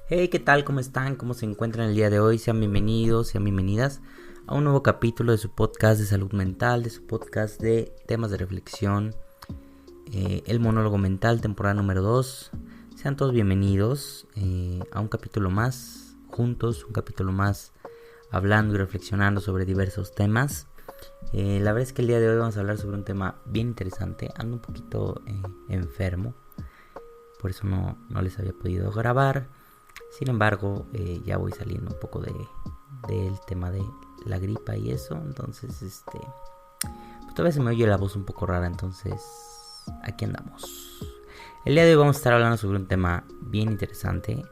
Hey, ¿qué tal? ¿Cómo están? ¿Cómo se encuentran el día de hoy? Sean bienvenidos, sean bienvenidas a un nuevo capítulo de su podcast de salud mental, de su podcast de temas de reflexión, el monólogo mental, temporada número 2. Sean todos bienvenidos a un capítulo más, juntos, un capítulo más hablando y reflexionando sobre diversos temas. La verdad es que el día de hoy vamos a hablar sobre un tema bien interesante. Ando un poquito enfermo, por eso no les había podido grabar. Sin embargo, ya voy saliendo un poco del tema de la gripa y eso. Entonces, pues todavía se me oye la voz un poco rara. Entonces, aquí andamos. El día de hoy vamos a estar hablando sobre un tema bien interesante.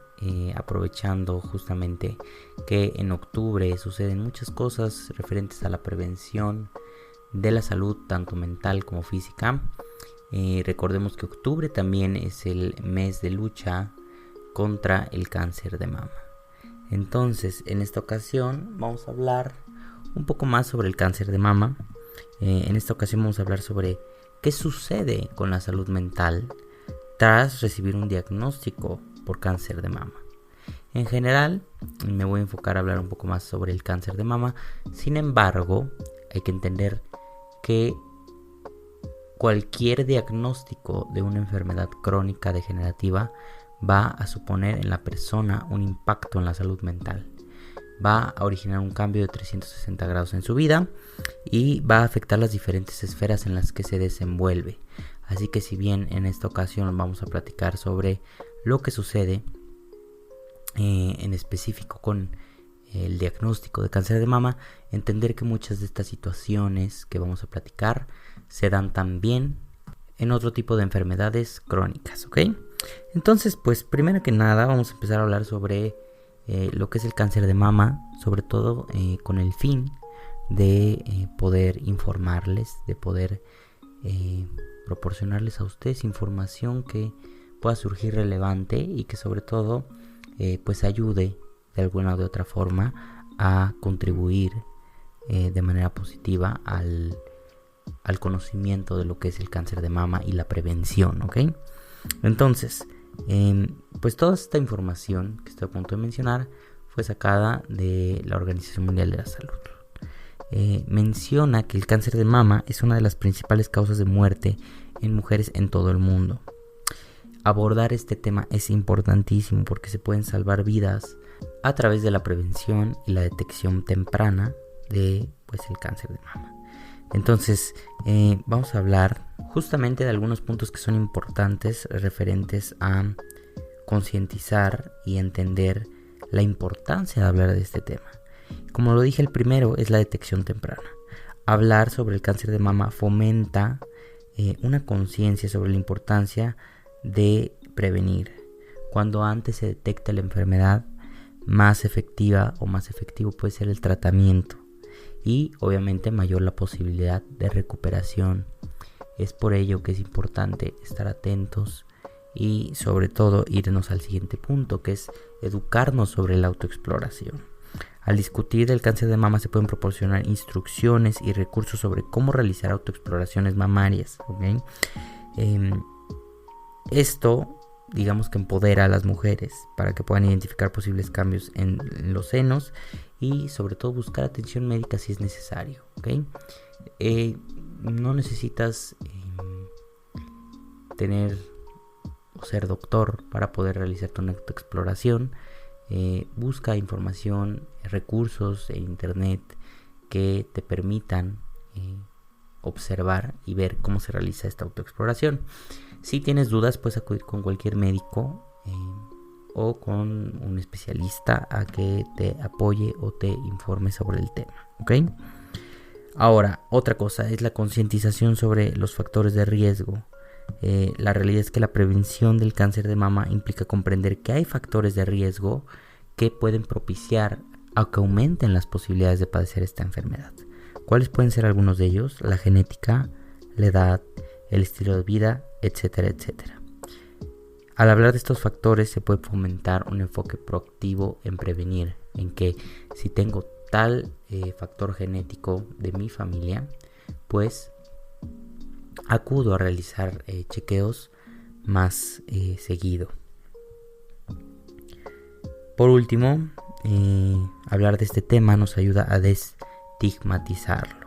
Aprovechando justamente que en octubre suceden muchas cosas referentes a la prevención de la salud, tanto mental como física. Recordemos que octubre también es el mes de lucha contra el cáncer de mama. Entonces, en esta ocasión vamos a hablar un poco más sobre el cáncer de mama. En esta ocasión vamos a hablar sobre qué sucede con la salud mental tras recibir un diagnóstico por cáncer de mama. En general, me voy a enfocar a hablar un poco más sobre el cáncer de mama. Sin embargo, hay que entender que cualquier diagnóstico de una enfermedad crónica degenerativa va a suponer en la persona un impacto en la salud mental. Va a originar un cambio de 360 grados en su vida y va a afectar las diferentes esferas en las que se desenvuelve. Así que si bien en esta ocasión vamos a platicar sobre lo que sucede en específico con el diagnóstico de cáncer de mama, entender que muchas de estas situaciones que vamos a platicar se dan también en otro tipo de enfermedades crónicas, ¿ok? Entonces, pues primero que nada vamos a empezar a hablar sobre lo que es el cáncer de mama, sobre todo con el fin de poder informarles, de poder proporcionarles a ustedes información que pueda surgir relevante y que sobre todo pues ayude de alguna o de otra forma a contribuir de manera positiva al conocimiento de lo que es el cáncer de mama y la prevención, ¿ok? Entonces, pues toda esta información que estoy a punto de mencionar fue sacada de la Organización Mundial de la Salud. Menciona que el cáncer de mama es una de las principales causas de muerte en mujeres en todo el mundo. Abordar este tema es importantísimo porque se pueden salvar vidas a través de la prevención y la detección temprana de pues, el cáncer de mama. Entonces, vamos a hablar justamente de algunos puntos que son importantes referentes a concientizar y entender la importancia de hablar de este tema. Como lo dije, el primero es la detección temprana. Hablar sobre el cáncer de mama fomenta una conciencia sobre la importancia de prevenir. Cuando antes se detecta la enfermedad, más efectiva o más efectivo puede ser el tratamiento. Y obviamente mayor la posibilidad de recuperación. Es por ello que es importante estar atentos y sobre todo irnos al siguiente punto, que es educarnos sobre la autoexploración. Al discutir del cáncer de mama se pueden proporcionar instrucciones y recursos sobre cómo realizar autoexploraciones mamarias, ¿okay? Esto, digamos que empodera a las mujeres para que puedan identificar posibles cambios en los senos y sobre todo buscar atención médica si es necesario, ¿ok? No necesitas tener o ser doctor para poder realizar tu autoexploración. Busca información, recursos en internet que te permitan observar y ver cómo se realiza esta autoexploración. Si tienes dudas, puedes acudir con cualquier médico o con un especialista a que te apoye o te informe sobre el tema, ¿ok? Ahora, otra cosa es la concientización sobre los factores de riesgo. La realidad es que la prevención del cáncer de mama implica comprender que hay factores de riesgo que pueden propiciar a que aumenten las posibilidades de padecer esta enfermedad. ¿Cuáles pueden ser algunos de ellos? La genética, la edad, el estilo de vida, etcétera, etcétera. Al hablar de estos factores se puede fomentar un enfoque proactivo en prevenir, en que si tengo tal factor genético de mi familia, pues acudo a realizar chequeos más seguido. Por último, hablar de este tema nos ayuda a destigmatizarlo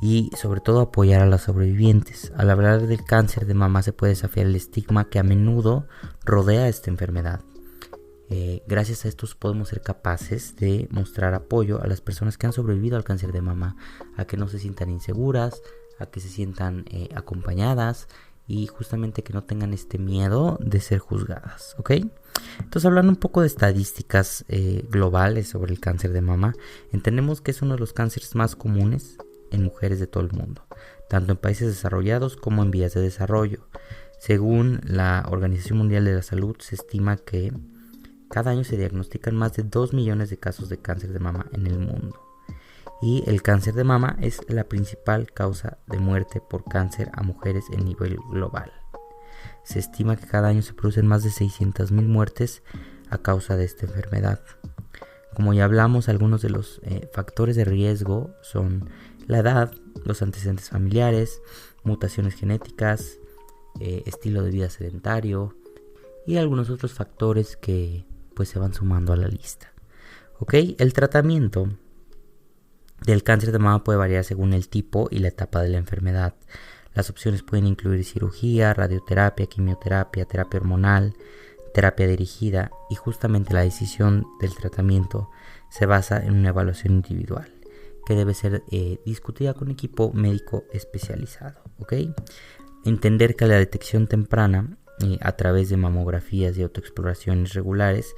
y sobre todo apoyar a los sobrevivientes. Al hablar del cáncer de mama se puede desafiar el estigma que a menudo rodea esta enfermedad. Gracias a estos podemos ser capaces de mostrar apoyo a las personas que han sobrevivido al cáncer de mama, a que no se sientan inseguras, a que se sientan acompañadas y justamente que no tengan este miedo de ser juzgadas, ¿ok? Entonces, hablando un poco de estadísticas globales sobre el cáncer de mama, entendemos que es uno de los cánceres más comunes en mujeres de todo el mundo, tanto en países desarrollados como en vías de desarrollo. Según la Organización Mundial de la Salud, se estima que cada año se diagnostican más de 2 millones de casos de cáncer de mama en el mundo. Y el cáncer de mama es la principal causa de muerte por cáncer a mujeres a nivel global. Se estima que cada año se producen más de 600,000 muertes a causa de esta enfermedad. Como ya hablamos, algunos de los factores de riesgo son la edad, los antecedentes familiares, mutaciones genéticas, estilo de vida sedentario y algunos otros factores que pues se van sumando a la lista. ¿Ok? El tratamiento del cáncer de mama puede variar según el tipo y la etapa de la enfermedad. Las opciones pueden incluir cirugía, radioterapia, quimioterapia, terapia hormonal, terapia dirigida, y justamente la decisión del tratamiento se basa en una evaluación individual que debe ser discutida con equipo médico especializado. ¿Ok? Entender que la detección temprana a través de mamografías y autoexploraciones regulares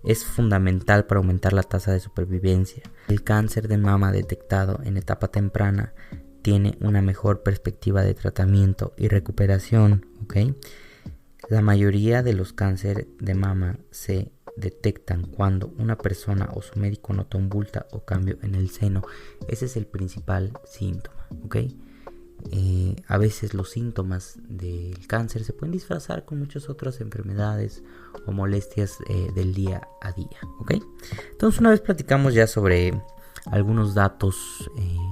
es fundamental para aumentar la tasa de supervivencia. El cáncer de mama detectado en etapa temprana tiene una mejor perspectiva de tratamiento y recuperación, ¿ok? La mayoría de los cánceres de mama se detectan cuando una persona o su médico nota un bulto o cambio en el seno. Ese es el principal síntoma, ¿ok? A veces los síntomas del cáncer se pueden disfrazar con muchas otras enfermedades o molestias del día a día, ¿ok? Entonces, una vez platicamos ya sobre algunos datos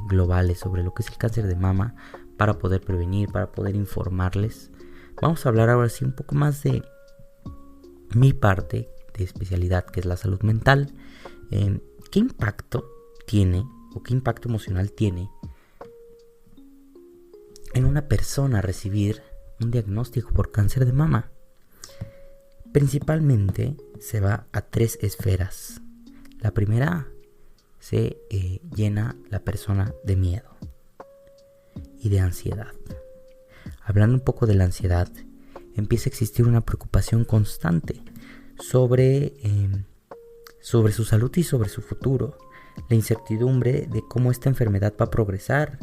globales sobre lo que es el cáncer de mama para poder prevenir, para poder informarles, vamos a hablar ahora sí un poco más de mi parte de especialidad, que es la salud mental. ¿Qué impacto tiene o qué impacto emocional tiene en una persona recibir un diagnóstico por cáncer de mama? Principalmente se va a 3 esferas. La primera, se llena la persona de miedo y de ansiedad. Hablando un poco de la ansiedad, empieza a existir una preocupación constante sobre su salud y sobre su futuro. La incertidumbre de cómo esta enfermedad va a progresar,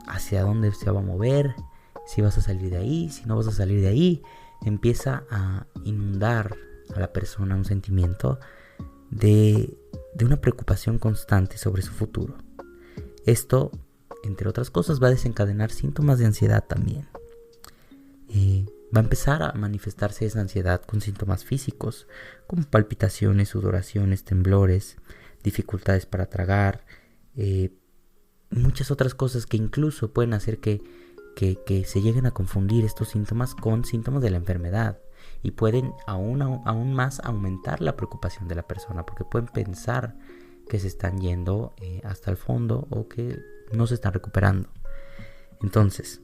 hacia dónde se va a mover, si vas a salir de ahí, si no vas a salir de ahí. Empieza a inundar a la persona un sentimiento de una preocupación constante sobre su futuro. Esto, entre otras cosas, va a desencadenar síntomas de ansiedad también. Va a empezar a manifestarse esa ansiedad con síntomas físicos, como palpitaciones, sudoraciones, temblores, dificultades para tragar, muchas otras cosas que incluso pueden hacer que se lleguen a confundir estos síntomas con síntomas de la enfermedad, y pueden aún más aumentar la preocupación de la persona, porque pueden pensar que se están yendo hasta el fondo o que no se están recuperando. Entonces,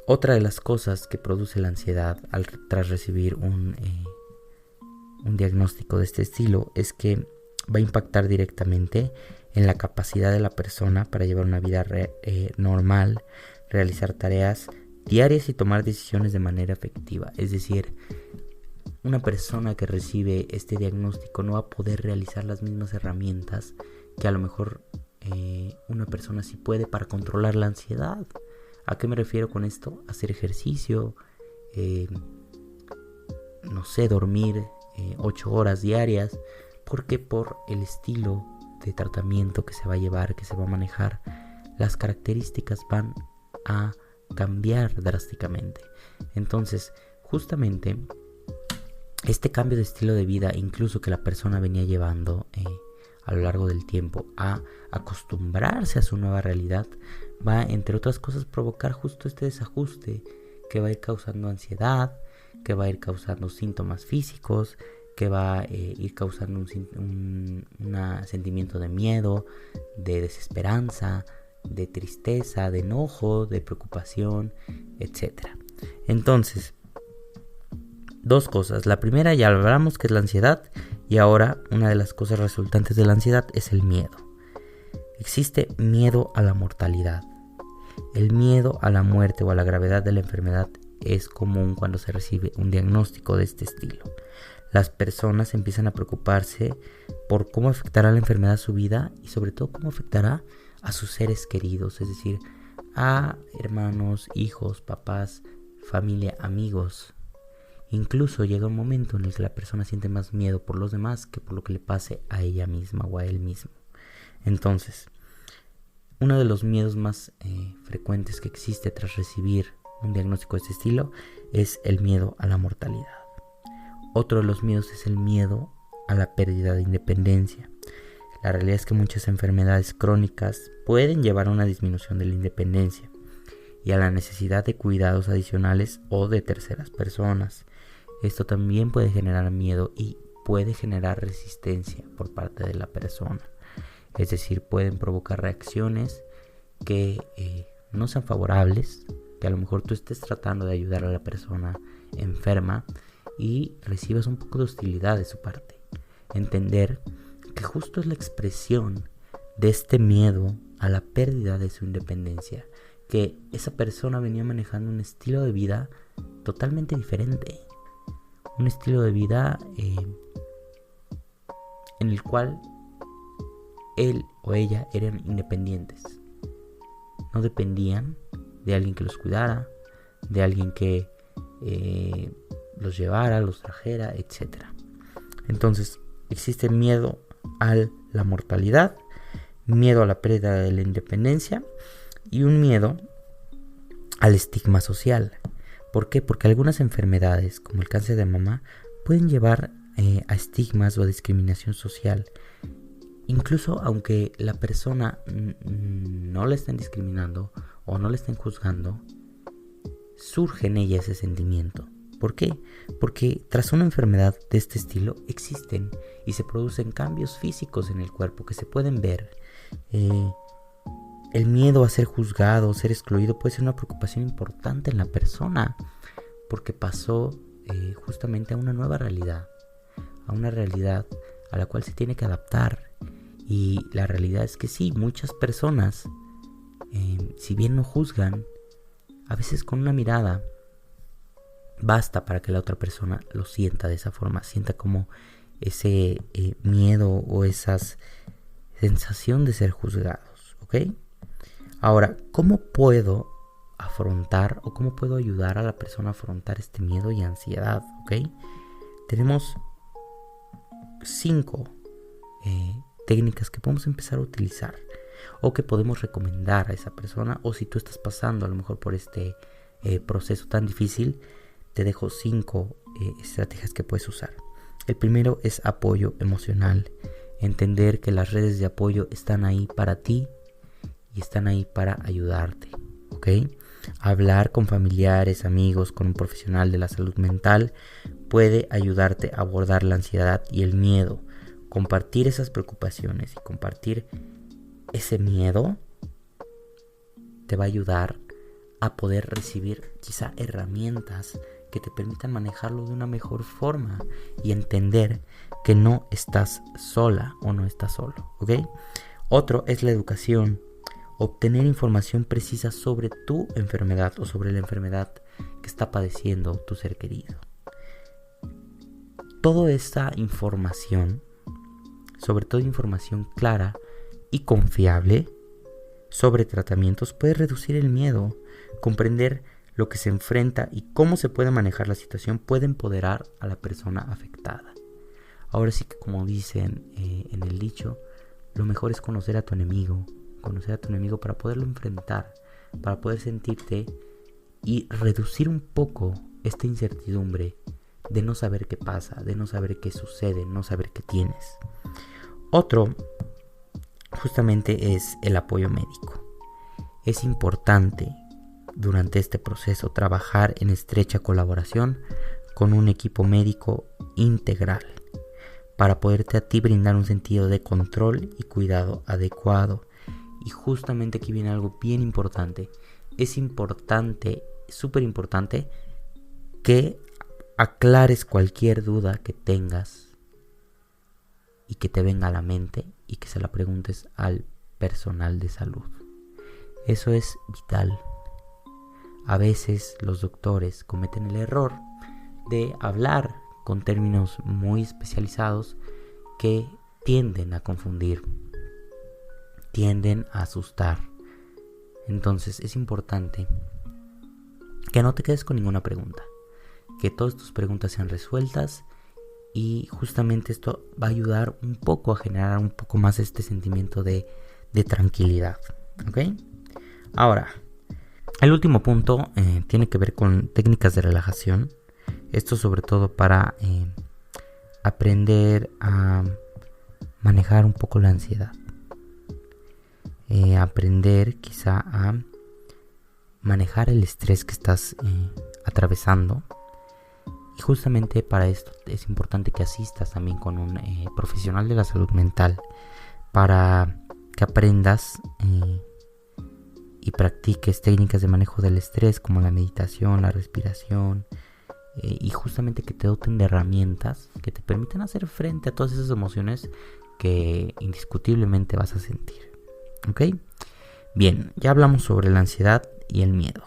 otra de las cosas que produce la ansiedad tras recibir un diagnóstico de este estilo es que va a impactar directamente en la capacidad de la persona para llevar una vida normal, realizar tareas diarias y tomar decisiones de manera efectiva. Es decir, una persona que recibe este diagnóstico no va a poder realizar las mismas herramientas que a lo mejor una persona sí puede para controlar la ansiedad. ¿A qué me refiero con esto? Hacer ejercicio, dormir 8 horas diarias, porque por el estilo de tratamiento que se va a llevar, que se va a manejar, las características van a cambiar drásticamente. Entonces, justamente este cambio de estilo de vida, incluso que la persona venía llevando a lo largo del tiempo, a acostumbrarse a su nueva realidad, va, entre otras cosas, provocar justo este desajuste que va a ir causando ansiedad, que va a ir causando síntomas físicos, que va a ir causando un sentimiento de miedo, de desesperanza, de tristeza, de enojo, de preocupación, etc. Entonces, dos cosas. La primera ya hablamos, que es la ansiedad, y ahora una de las cosas resultantes de la ansiedad es el miedo. Existe miedo a la mortalidad. El miedo a la muerte o a la gravedad de la enfermedad es común cuando se recibe un diagnóstico de este estilo. Las personas empiezan a preocuparse por cómo afectará la enfermedad a su vida y sobre todo cómo afectará a sus seres queridos, es decir, a hermanos, hijos, papás, familia, amigos. Incluso llega un momento en el que la persona siente más miedo por los demás que por lo que le pase a ella misma o a él mismo. Entonces, uno de los miedos más frecuentes que existe tras recibir un diagnóstico de este estilo es el miedo a la mortalidad. Otro de los miedos es el miedo a la pérdida de independencia. La realidad es que muchas enfermedades crónicas pueden llevar a una disminución de la independencia y a la necesidad de cuidados adicionales o de terceras personas. Esto también puede generar miedo y puede generar resistencia por parte de la persona. Es decir, pueden provocar reacciones que no sean favorables, que a lo mejor tú estés tratando de ayudar a la persona enferma y recibas un poco de hostilidad de su parte. Entender que justo es la expresión de este miedo a la pérdida de su independencia, que esa persona venía manejando un estilo de vida totalmente diferente, un estilo de vida en el cual él o ella eran independientes, no dependían de alguien que los cuidara, de alguien que los llevara, los trajera, etc. Entonces existe miedo a la mortalidad, miedo a la pérdida de la independencia y un miedo al estigma social. ¿Por qué? Porque algunas enfermedades, como el cáncer de mama, pueden llevar a estigmas o a discriminación social. Incluso aunque la persona no la estén discriminando o no la estén juzgando, surge en ella ese sentimiento. ¿Por qué? Porque tras una enfermedad de este estilo existen y se producen cambios físicos en el cuerpo que se pueden ver. El miedo a ser juzgado, ser excluido puede ser una preocupación importante en la persona porque pasó justamente a una nueva realidad, a una realidad a la cual se tiene que adaptar. Y la realidad es que sí, muchas personas, si bien no juzgan, a veces con una mirada basta para que la otra persona lo sienta de esa forma, sienta como ese miedo o esa sensación de ser juzgados, ¿ok? Ahora, ¿cómo puedo afrontar o cómo puedo ayudar a la persona a afrontar este miedo y ansiedad, ¿ok? Tenemos 5 técnicas que podemos empezar a utilizar o que podemos recomendar a esa persona, o si tú estás pasando a lo mejor por este proceso tan difícil, te dejo 5 estrategias que puedes usar. El primero es apoyo emocional. Entender que las redes de apoyo están ahí para ti y están ahí para ayudarte, ¿ok? Hablar con familiares, amigos, con un profesional de la salud mental puede ayudarte a abordar la ansiedad y el miedo. Compartir esas preocupaciones y compartir ese miedo te va a ayudar a poder recibir quizá herramientas que te permitan manejarlo de una mejor forma y entender que no estás sola o no estás solo, ¿ok? Otro es la educación. Obtener información precisa sobre tu enfermedad o sobre la enfermedad que está padeciendo tu ser querido. Toda esta información, sobre todo información clara y confiable sobre tratamientos, puede reducir el miedo. Comprender lo que se enfrenta y cómo se puede manejar la situación puede empoderar a la persona afectada. Ahora sí que, como dicen en el dicho, lo mejor es conocer a tu enemigo para poderlo enfrentar, para poder sentirte y reducir un poco esta incertidumbre de no saber qué pasa, de no saber qué sucede, no saber qué tienes. Otro justamente es el apoyo médico. Es importante durante este proceso trabajar en estrecha colaboración con un equipo médico integral. para poderte a ti brindar un sentido de control y cuidado adecuado. Y justamente aquí viene algo bien importante. Es importante, súper importante, que aclares cualquier duda que tengas y que te venga a la mente y que se la preguntes al personal de salud. Eso es vital. A veces los doctores cometen el error de hablar con términos muy especializados que tienden a confundir, tienden a asustar. Entonces es importante que no te quedes con ninguna pregunta, que todas tus preguntas sean resueltas, y justamente esto va a ayudar un poco a generar un poco más este sentimiento de tranquilidad, ¿ok? Ahora, el último punto tiene que ver con técnicas de relajación. Esto sobre todo para aprender a manejar un poco la ansiedad. Aprender quizá a manejar el estrés que estás atravesando. Y justamente para esto es importante que asistas también con un profesional de la salud mental para que aprendas y practiques técnicas de manejo del estrés como la meditación, la respiración, y justamente que te doten de herramientas que te permitan hacer frente a todas esas emociones que indiscutiblemente vas a sentir. ¿Ok? Bien, ya hablamos sobre la ansiedad y el miedo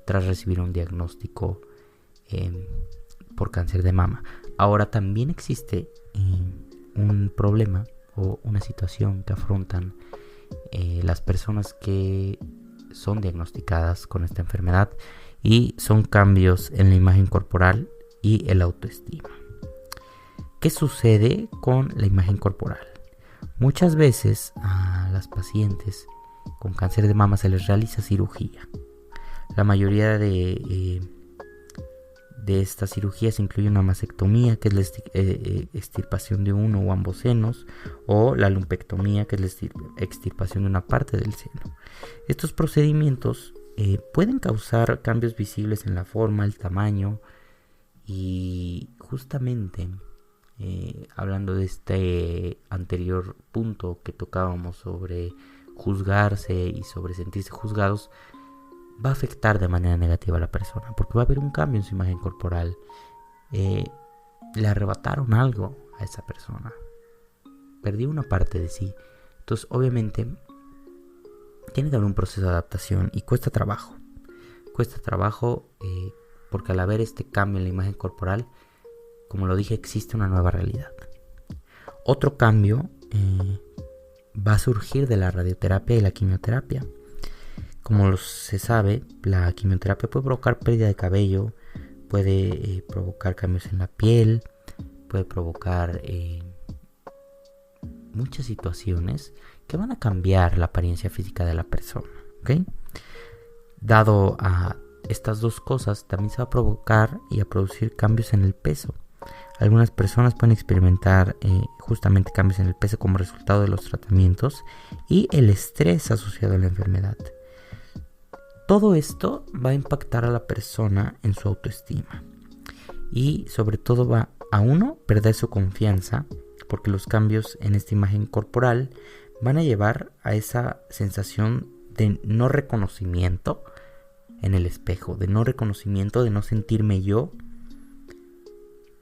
tras recibir un diagnóstico por cáncer de mama. Ahora también existe un problema o una situación que afrontan las personas que son diagnosticadas con esta enfermedad, y son cambios en la imagen corporal y el autoestima. ¿Qué sucede con la imagen corporal? Muchas veces a las pacientes con cáncer de mama se les realiza cirugía. La mayoría de estas cirugías incluye una mastectomía, que es la extirpación de uno o ambos senos, o la lumpectomía, que es la extirpación de una parte del seno. Estos procedimientos pueden causar cambios visibles en la forma, el tamaño, y justamente hablando de este anterior punto que tocábamos sobre juzgarse y sobre sentirse juzgados, va a afectar de manera negativa a la persona, porque va a haber un cambio en su imagen corporal. Le arrebataron algo a esa persona, perdió una parte de sí. Entonces obviamente tiene que haber un proceso de adaptación y cuesta trabajo porque al haber este cambio en la imagen corporal, como lo dije, existe una nueva realidad. Otro cambio va a surgir de la radioterapia y la quimioterapia. Como se sabe, la quimioterapia puede provocar pérdida de cabello, puede provocar cambios en la piel, puede provocar muchas situaciones que van a cambiar la apariencia física de la persona, ¿ok? Dado a estas dos cosas, también se va a provocar y a producir cambios en el peso. Algunas personas pueden experimentar justamente cambios en el peso como resultado de los tratamientos y el estrés asociado a la enfermedad. Todo esto va a impactar a la persona en su autoestima y sobre todo va a uno perder su confianza, porque los cambios en esta imagen corporal van a llevar a esa sensación de no reconocimiento en el espejo, de no reconocimiento, de no sentirme yo.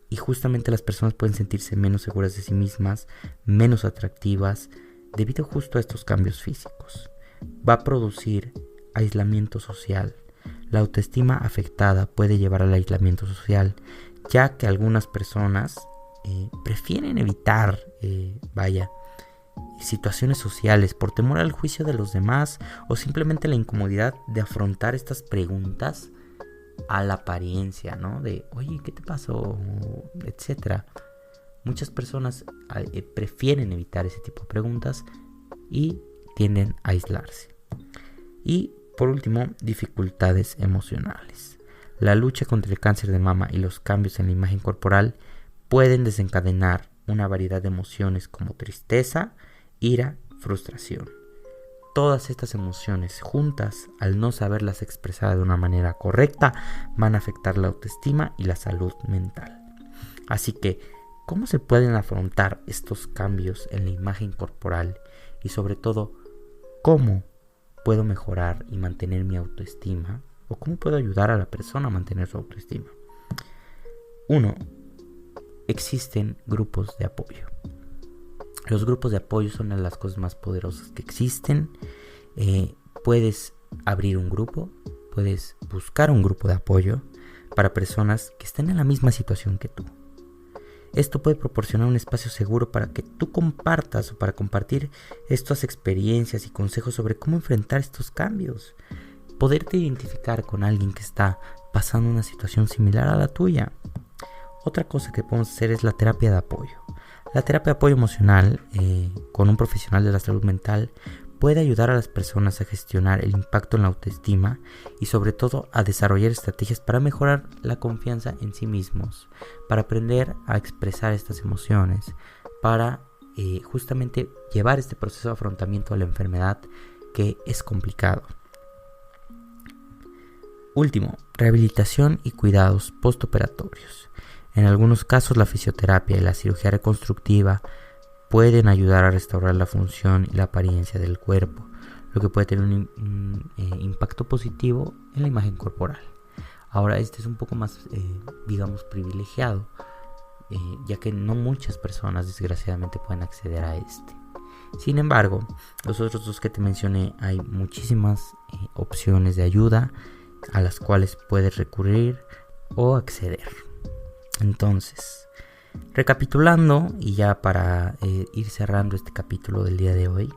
Y justamente las personas pueden sentirse menos seguras de sí mismas, menos atractivas, debido justo a estos cambios físicos. Va a producir aislamiento social. La autoestima afectada puede llevar al aislamiento social, ya que algunas personas prefieren evitar situaciones sociales por temor al juicio de los demás, o simplemente la incomodidad de afrontar estas preguntas a la apariencia, ¿no? De, oye, ¿qué te pasó? Etcétera. Muchas personas prefieren evitar ese tipo de preguntas y tienden a aislarse. Y por último, dificultades emocionales. La lucha contra el cáncer de mama y los cambios en la imagen corporal pueden desencadenar una variedad de emociones como tristeza, ira, frustración. Todas estas emociones juntas, al no saberlas expresar de una manera correcta, van a afectar la autoestima y la salud mental. Así que ¿cómo se pueden afrontar estos cambios en la imagen corporal? Y sobre todo, ¿cómo puedo mejorar y mantener mi autoestima? ¿O cómo puedo ayudar a la persona a mantener su autoestima? 1. Existen grupos de apoyo. Los grupos de apoyo son una de las cosas más poderosas que existen. Puedes abrir un grupo, puedes buscar un grupo de apoyo para personas que estén en la misma situación que tú. Esto puede proporcionar un espacio seguro para que tú compartas o para compartir estas experiencias y consejos sobre cómo enfrentar estos cambios. Poderte identificar con alguien que está pasando una situación similar a la tuya. Otra cosa que podemos hacer es la terapia de apoyo. La terapia de apoyo emocional con un profesional de la salud mental puede ayudar a las personas a gestionar el impacto en la autoestima y sobre todo a desarrollar estrategias para mejorar la confianza en sí mismos, para aprender a expresar estas emociones, para justamente llevar este proceso de afrontamiento a la enfermedad que es complicado. Último, rehabilitación y cuidados postoperatorios. En algunos casos la fisioterapia y la cirugía reconstructiva pueden ayudar a restaurar la función y la apariencia del cuerpo, lo que puede tener un impacto positivo en la imagen corporal. Ahora este es un poco más, digamos, privilegiado, ya que no muchas personas desgraciadamente pueden acceder a este. Sin embargo, los otros dos que te mencioné, hay muchísimas opciones de ayuda a las cuales puedes recurrir o acceder. Entonces, recapitulando y ya para ir cerrando este capítulo del día de hoy,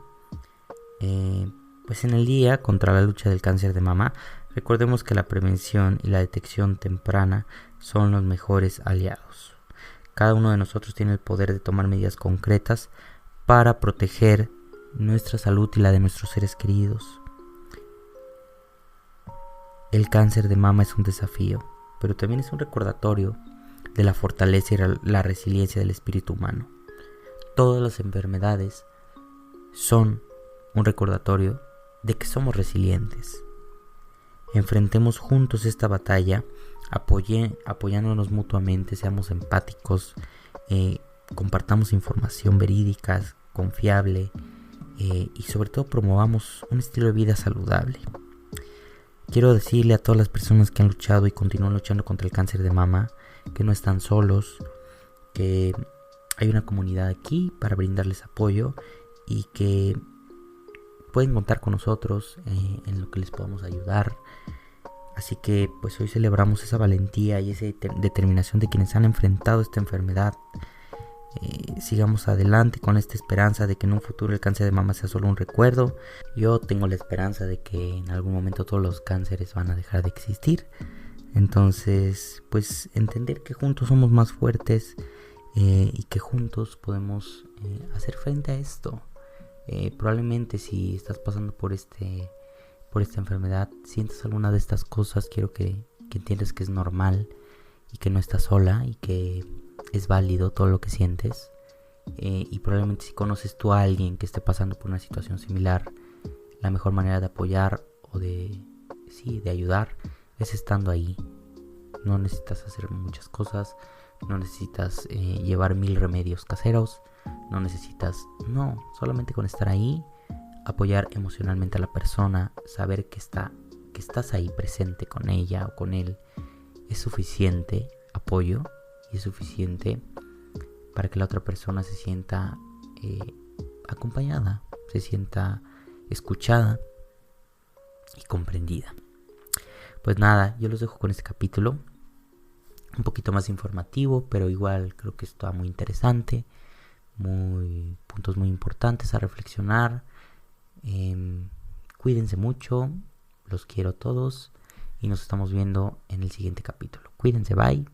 pues en el día contra la lucha del cáncer de mama, recordemos que la prevención y la detección temprana son los mejores aliados. Cada uno de nosotros tiene el poder de tomar medidas concretas para proteger nuestra salud y la de nuestros seres queridos. El cáncer de mama es un desafío, pero también es un recordatorio de la fortaleza y la resiliencia del espíritu humano. Todas las enfermedades son un recordatorio de que somos resilientes. Enfrentemos juntos esta batalla, apoyándonos mutuamente, seamos empáticos, compartamos información verídica, confiable y sobre todo promovamos un estilo de vida saludable. Quiero decirle a todas las personas que han luchado y continúan luchando contra el cáncer de mama que no están solos, que hay una comunidad aquí para brindarles apoyo y que pueden contar con nosotros en lo que les podamos ayudar. Así que pues hoy celebramos esa valentía y esa determinación de quienes han enfrentado esta enfermedad. Sigamos adelante con esta esperanza de que en un futuro el cáncer de mama sea solo un recuerdo. Yo tengo la esperanza de que en algún momento todos los cánceres van a dejar de existir. Entonces, pues entender que juntos somos más fuertes y que juntos podemos hacer frente a esto. Probablemente si estás pasando por esta enfermedad, sientes alguna de estas cosas, quiero que entiendas que es normal y que no estás sola y que es válido todo lo que sientes. Y probablemente si conoces tú a alguien que esté pasando por una situación similar, la mejor manera de apoyar o de ayudar es estando ahí. No necesitas hacer muchas cosas, no necesitas llevar 1000 remedios caseros, solamente con estar ahí, apoyar emocionalmente a la persona, saber que estás ahí presente con ella o con él, es suficiente apoyo y es suficiente para que la otra persona se sienta acompañada, se sienta escuchada y comprendida. Pues nada, yo los dejo con este capítulo, un poquito más informativo, pero igual creo que está muy interesante, puntos muy importantes a reflexionar. Cuídense mucho, los quiero a todos y nos estamos viendo en el siguiente capítulo. Cuídense, bye.